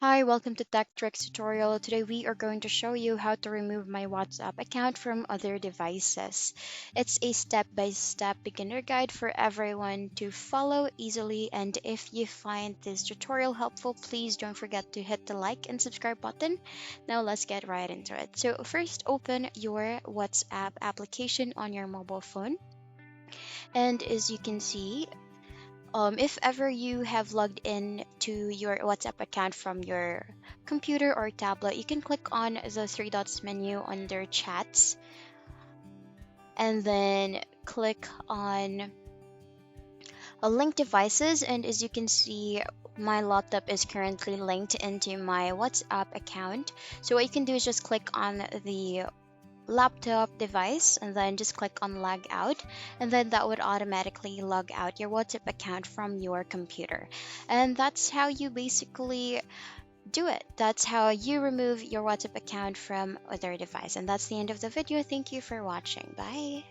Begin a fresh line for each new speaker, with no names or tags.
Hi, welcome to Tech Tricks tutorial. Today we are going to show you how to remove my WhatsApp account from other devices. It's a step-by-step beginner guide for everyone to follow easily, and if you find this tutorial helpful, please don't forget to hit the like and subscribe button. Now let's get right into it. So first open your WhatsApp application on your mobile phone, and as you can see, if ever you have logged in to your WhatsApp account from your computer or tablet, you can click on the three dots menu under chats and then click on link devices. And as you can see, my laptop is currently linked into my WhatsApp account. So what you can do is just click on the laptop device and then just click on log out, and then that would automatically log out your WhatsApp account from your computer. And that's how you basically do it. That's how you remove your WhatsApp account from other device. And that's the end of the video. Thank you for watching. Bye.